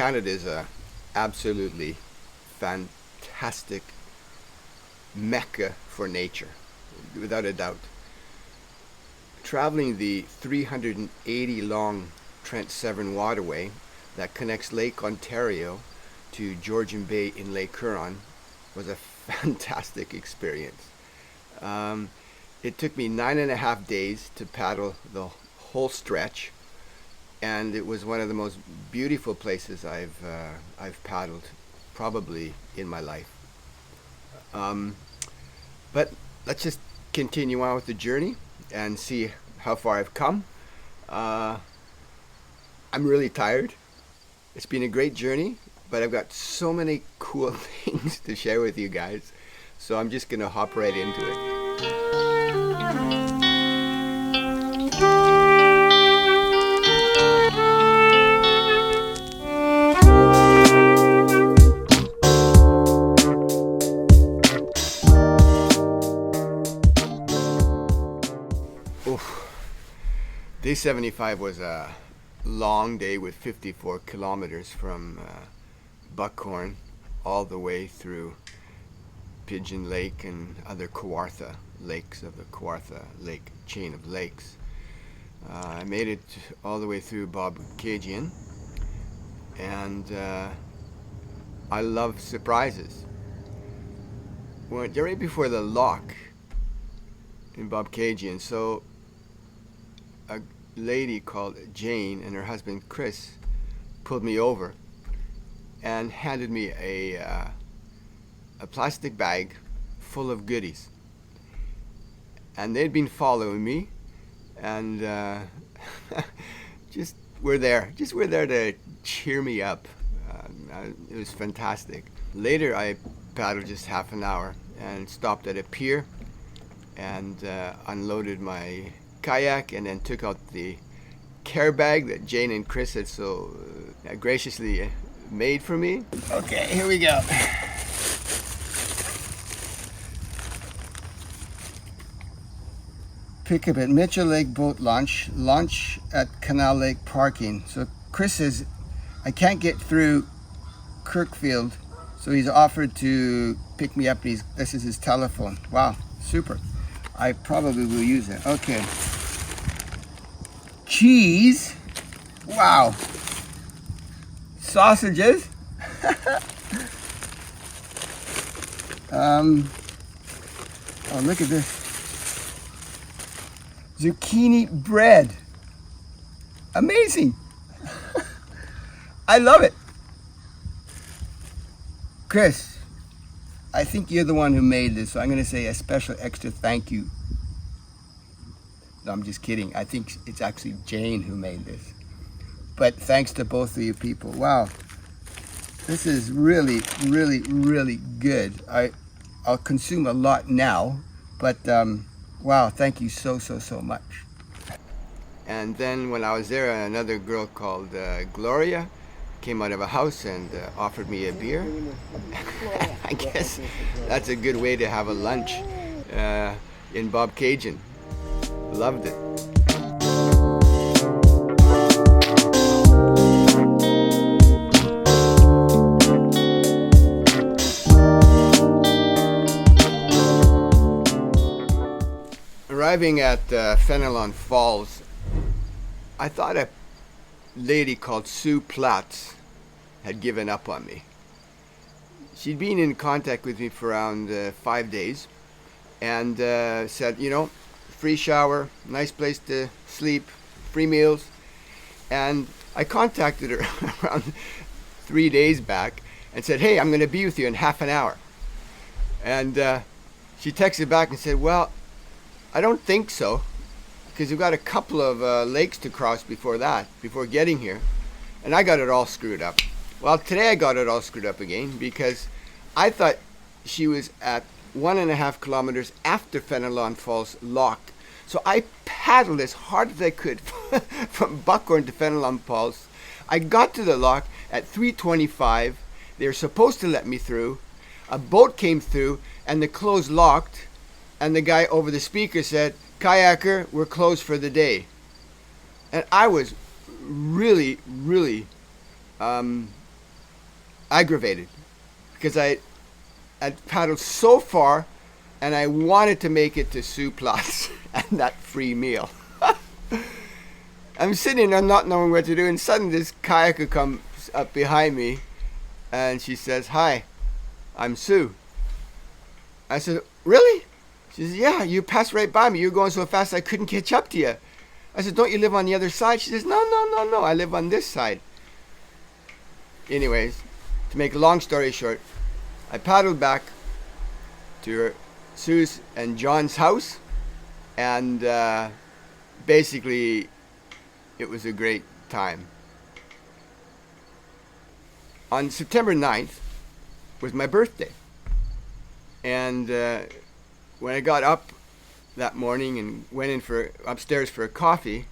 Canada is a absolutely fantastic mecca for nature, without a doubt. Traveling the 380 long Trent Severn waterway that connects Lake Ontario to Georgian Bay in Lake Huron was a fantastic experience. Um, it took me 9.5 days to paddle the whole stretch, and it was one of the most beautiful places I've paddled probably in my life. Um, but let's just continue on with the journey and see how far I've come. Uh, I'm really tired. It's been a great journey, but I've got so many cool things to share with you guys. So I'm just gonna hop right into it. Oof. Day 75 was a long day with 54 kilometers from Buckhorn all the way through Pigeon Lake and other Kawartha lakes of the Kawartha Lake chain of lakes. I made it all the way through Bobcaygeon, and I love surprises. We're right before the lock in Bobcaygeon, so a lady called Jane and her husband Chris pulled me over and handed me a plastic bag full of goodies. And they'd been following me, and just were there to cheer me up. It was fantastic. Later, I paddled just half an hour and stopped at a pier and unloaded my kayak, and then took out the care bag that Jane and Chris had so graciously made for me. Okay, here we go. Pick up at Mitchell Lake Boat Launch, launch at Canal Lake Parking. So Chris says, I can't get through Kirkfield, so he's offered to pick me up. This is his telephone. Wow, super. I probably will use it. Okay. Cheese. Wow. Sausages. Oh, look at this. Zucchini bread. Amazing. I love it. Chris, I think you're the one who made this, so I'm going to say a special extra thank you. No, I'm just kidding. I think it's actually Jane who made this. But thanks to both of you people. Wow. This is really, really, really good. I'll consume a lot now, but wow, thank you so much. And then when I was there, another girl called Gloria came out of a house and offered me a beer. I guess that's a good way to have a lunch in Bobcaygeon. Loved it. Arriving at Fenelon Falls, I thought a lady called Sue Platts had given up on me. She'd been in contact with me for around 5 days, and said, you know, free shower, nice place to sleep, free meals. And I contacted her around 3 days back and said, hey, I'm going to be with you in half an hour. And she texted back and said, well, I don't think so, because we've got a couple of lakes to cross before getting here. And I got it all screwed up. Well, today I got it all screwed up again, because I thought she was at 1.5 kilometers after Fenelon Falls lock. So I paddled as hard as I could from Buckhorn to Fenelon Falls. I got to the lock at 3:25. They were supposed to let me through. A boat came through and the closed locked, and the guy over the speaker said, kayaker, we're closed for the day. And I was really aggravated because I paddled so far and I wanted to make it to Sue Platts and that free meal. I'm sitting there not knowing what to do, and suddenly this kayaker comes up behind me and she says, "Hi, I'm Sue." I said, "Really?" She says, "Yeah, you passed right by me. You were going so fast I couldn't catch up to you." I said, "Don't you live on the other side?" She says, No, I live on this side." Anyways, to make a long story short, I paddled back to Sue's and John's house, and basically it was a great time. On September 9th was my birthday, and when I got up that morning and went upstairs for a coffee,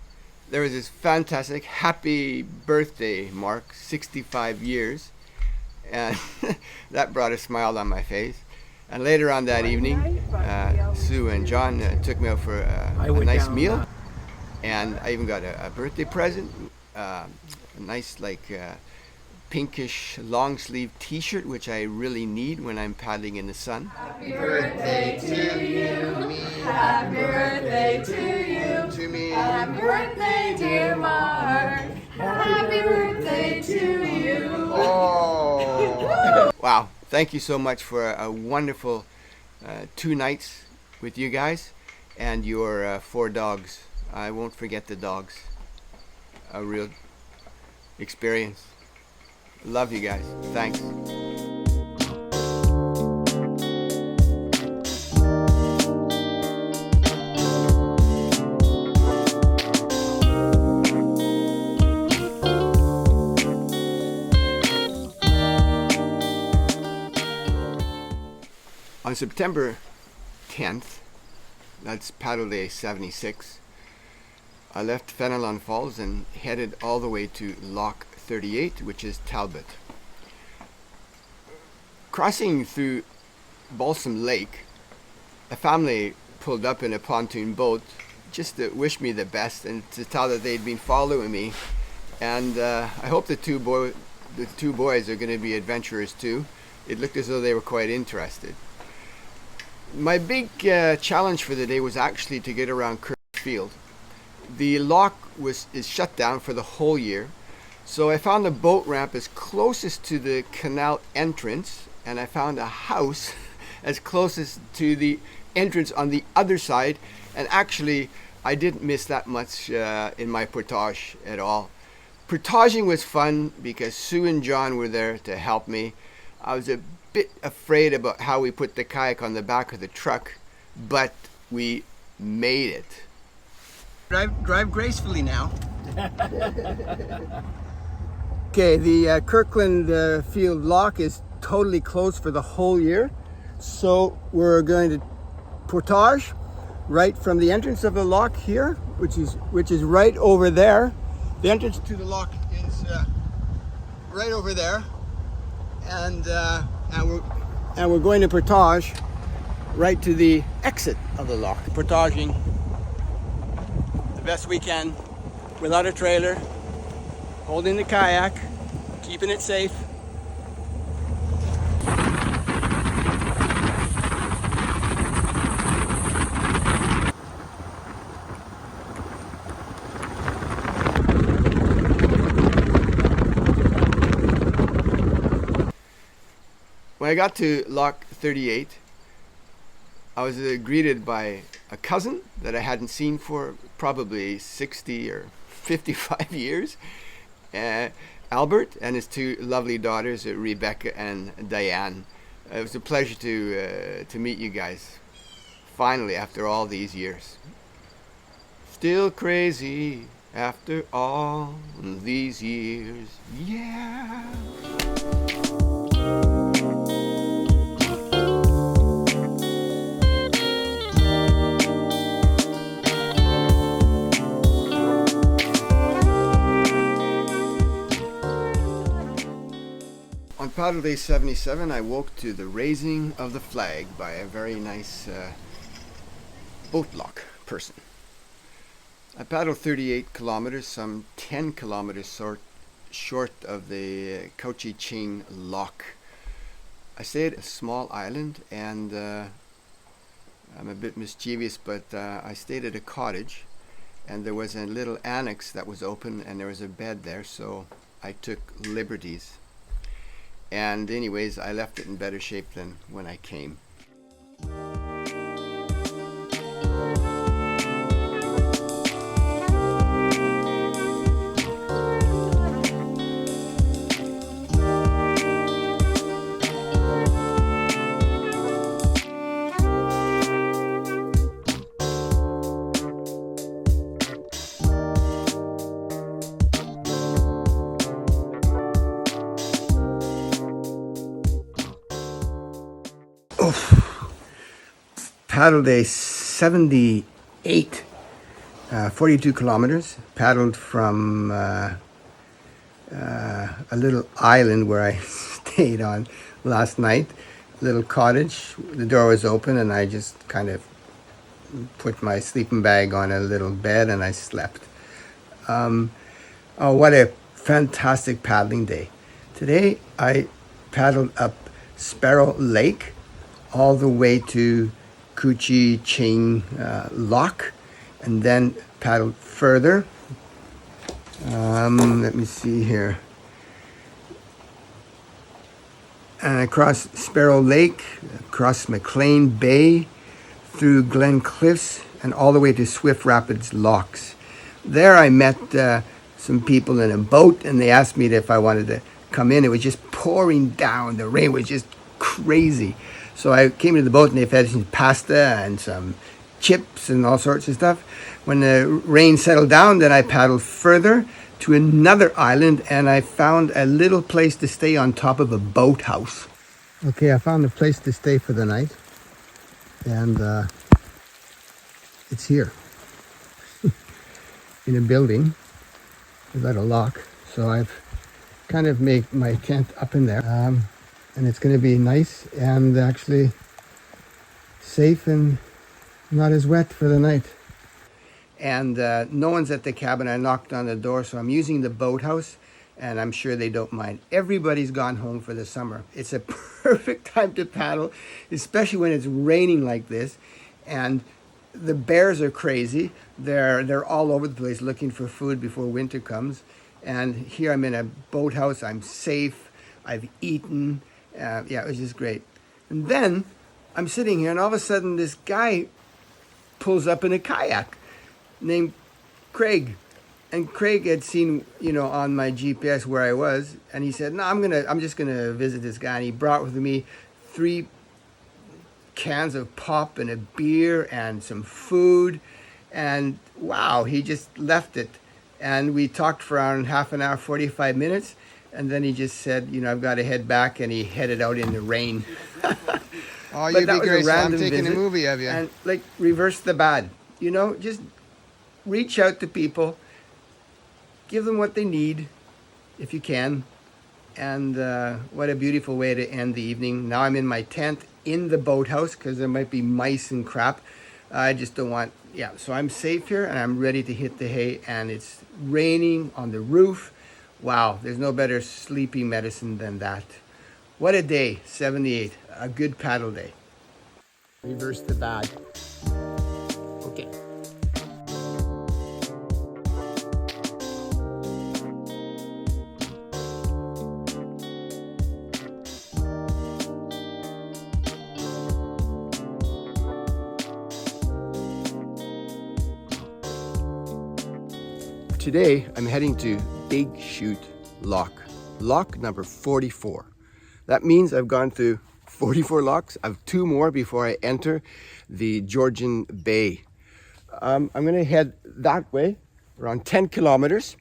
there was this fantastic happy birthday mark, 65 years, and that brought a smile on my face. And later on that evening, Sue and John took me out for a nice meal, and I even got a birthday present, a nice pinkish long sleeve t-shirt, which I really need when I'm paddling in the sun. Happy birthday to you. Happy birthday to you. To me. Happy birthday, dear Mark. Happy birthday to you. Oh. Wow. Thank you so much for a wonderful 2 nights with you guys and your 4 dogs. I won't forget the dogs. A real experience. Love you guys. Thanks. On September 10th, that's paddle day 76, I left Fenelon Falls and headed all the way to Loch 38, which is Talbot. Crossing through Balsam Lake, a family pulled up in a pontoon boat just to wish me the best and to tell that they'd been following me. And I hope the two boys are going to be adventurers too. It looked as though they were quite interested. My big challenge for the day was actually to get around Kirkfield. The loch is shut down for the whole year, so I found a boat ramp as closest to the canal entrance, and I found a house as closest to the entrance on the other side, and actually I didn't miss that much in my portage at all. Portaging was fun because Sue and John were there to help me. I was a bit afraid about how we put the kayak on the back of the truck, but we made it. Drive gracefully now. Okay, the Kirkland Field Loch is totally closed for the whole year, so we're going to portage right from the entrance of the loch here, which is right over there. The entrance to the loch is right over there, and we're going to portage right to the exit of the loch. Portaging the best we can without a trailer, holding the kayak, keeping it safe. When I got to Loch 38, I was greeted by a cousin that I hadn't seen for probably 60 or 55 years, Albert, and his 2 lovely daughters, Rebecca and Diane. It was a pleasure to meet you guys, finally, after all these years. Still crazy after all these years, yeah. On paddle day 77, I woke to the raising of the flag by a very nice boat lock person. I paddled 38 kilometers, some 10 kilometers short of the Ching Lock. I stayed at a small island, and I'm a bit mischievous, but I stayed at a cottage, and there was a little annex that was open, and there was a bed there, so I took liberties. And anyways, I left it in better shape than when I came. Paddle day 78, 42 kilometers. Paddled from a little island where I stayed on last night, a little cottage. The door was open, and I just kind of put my sleeping bag on a little bed, and I slept. Oh, what a fantastic paddling day. Today I paddled up Sparrow Lake all the way to Ching Lock, and then paddled further. Let me see here. And across Sparrow Lake, across McLean Bay, through Glen Cliffs, and all the way to Swift Rapids Locks. There I met some people in a boat, and they asked me if I wanted to come in. It was just pouring down. The rain was just crazy. So I came to the boat, and they fed some pasta and some chips and all sorts of stuff. When the rain settled down, then I paddled further to another island, and I found a little place to stay on top of a boathouse. Okay, I found a place to stay for the night, and it's here in a building without a lock. So I've kind of made my tent up in there. And it's going to be nice and actually safe and not as wet for the night. And no one's at the cabin. I knocked on the door, so I'm using the boathouse, and I'm sure they don't mind. Everybody's gone home for the summer. It's a perfect time to paddle, especially when it's raining like this. And the bears are crazy. They're all over the place looking for food before winter comes. And here I'm in a boathouse. I'm safe. I've eaten. Yeah, it was just great. And then I'm sitting here, and all of a sudden this guy pulls up in a kayak named Craig. And Craig had seen, on my GPS where I was, and he said, "No, I'm just gonna visit this guy." And he brought with me 3 cans of pop and a beer and some food, and wow, he just left it. And we talked for around half an hour, 45 minutes. And then he just said, I've got to head back, and he headed out in the rain. Oh, you'd be great. I'm taking a movie of you. And reverse the bad. Just reach out to people, give them what they need, if you can. And what a beautiful way to end the evening. Now I'm in my tent in the boathouse because there might be mice and crap. I just don't want, so I'm safe here, and I'm ready to hit the hay, and it's raining on the roof. Wow, there's no better sleeping medicine than that. What a day, 78. A good paddle day. Reverse the bad. Okay. Today, I'm heading to Big Chute Lock number 44. That means I've gone through 44 locks. I have 2 more before I enter the Georgian Bay. I'm going to head that way, around 10 kilometers,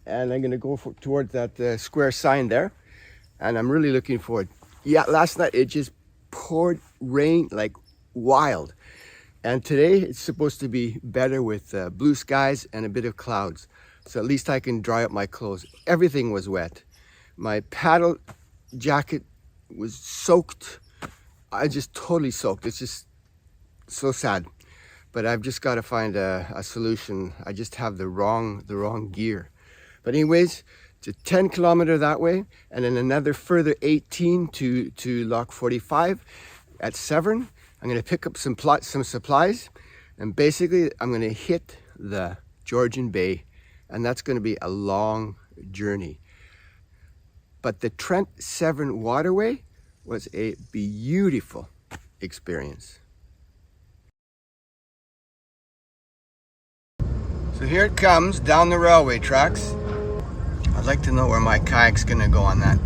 and I'm going to go towards that square sign there, and I'm really looking forward. Yeah, last night it just poured rain like wild, and today it's supposed to be better with blue skies and a bit of clouds. So at least I can dry up my clothes. Everything was wet. My paddle jacket was soaked. I just totally soaked. It's just so sad. But I've just got to find a solution. I just have the wrong gear. But anyways, It's a 10-kilometer that way, and then another further 18 to Loch 45 at Severn. I'm going to pick up some supplies, and basically I'm going to hit the Georgian Bay, and that's going to be a long journey. But the Trent Severn waterway was a beautiful experience. So here it comes down the railway tracks. I'd like to know where my kayak's gonna go on that.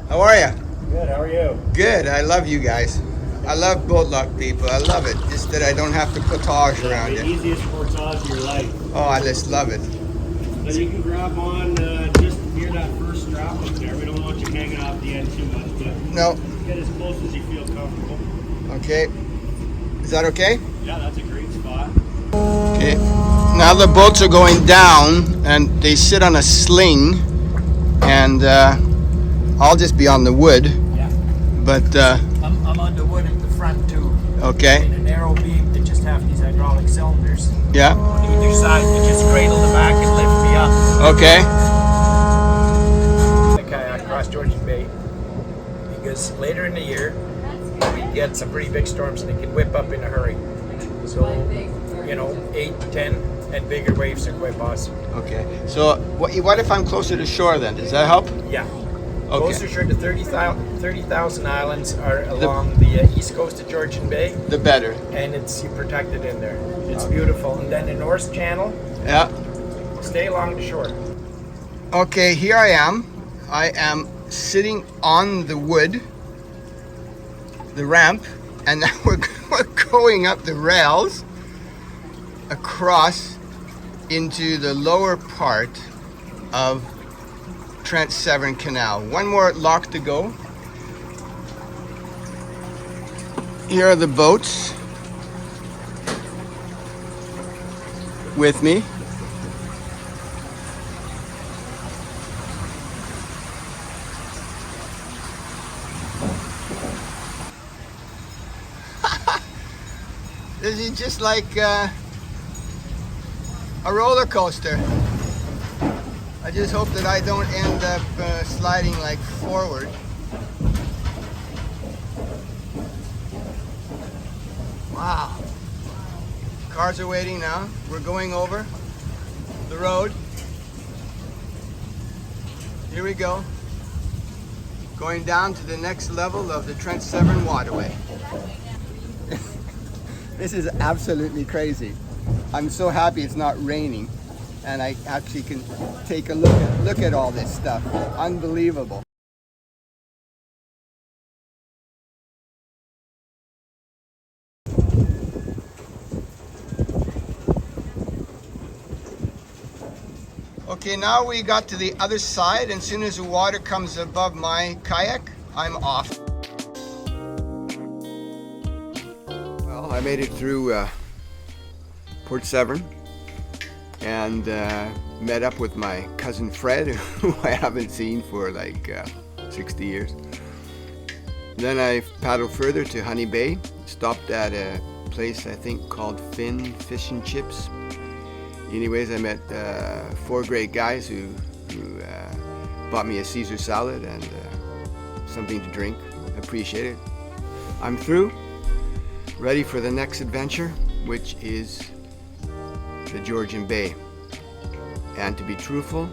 How are you? Good, how are you? Good, I love you guys. I love boat lock people, I love it. Just that I don't have to portage around The it. easiest portage of your life. Oh, I just love it. So you can grab on just near that first strap up there. We don't want you hanging off the end too much, but No, get as close as you feel comfortable. okay. Is that okay? Yeah, that's a great spot. Okay. Now the boats are going down and they sit on a sling, and I'll just be on the wood. Yeah. But I'm on the wood at the front too. okay. In a narrow beam that just have these hydraulic cylinders. Yeah. On either side that just cradle the back and lift me up. Okay. The kayak across Georgian Bay. Because later in the year we get some pretty big storms and it can whip up in a hurry. So, 8, 10 and bigger waves are quite possible. Okay. So what if I'm closer to shore then? Does that help? Yeah. Okay. Closer shore to 30,000 islands are along the east coast of Georgian Bay. The better. And you're protected in there. It's beautiful. And then the North Channel, Yeah. stay along the shore. Okay, here I am. I am sitting on the wood, the ramp, and now we're going up the rails across into the lower part of Trent Severn Canal. One more lock to go. Here are the boats with me. This is just like a roller coaster. I just hope that I don't end up sliding like forward. Wow. Cars are waiting now. We're going over the road. Here we go. Going down to the next level of the Trent Severn waterway. This is absolutely crazy. I'm so happy it's not raining and I actually can take a look at all this stuff. Unbelievable. Okay, now we got to the other side, and as soon as the water comes above my kayak, I'm off. Well, I made it through Port Severn and met up with my cousin Fred, who I haven't seen for like 60 years. Then I paddled further to Honey Bay, stopped at a place I think called Finn Fish and Chips. Anyways, I met 4 great guys who bought me a Caesar salad and something to drink. Appreciate it. I'm through, ready for the next adventure, which is the Georgian Bay. And to be truthful,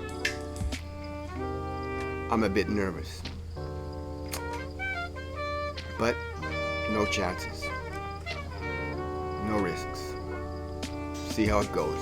I'm a bit nervous. But no chances, no risks. See how it goes.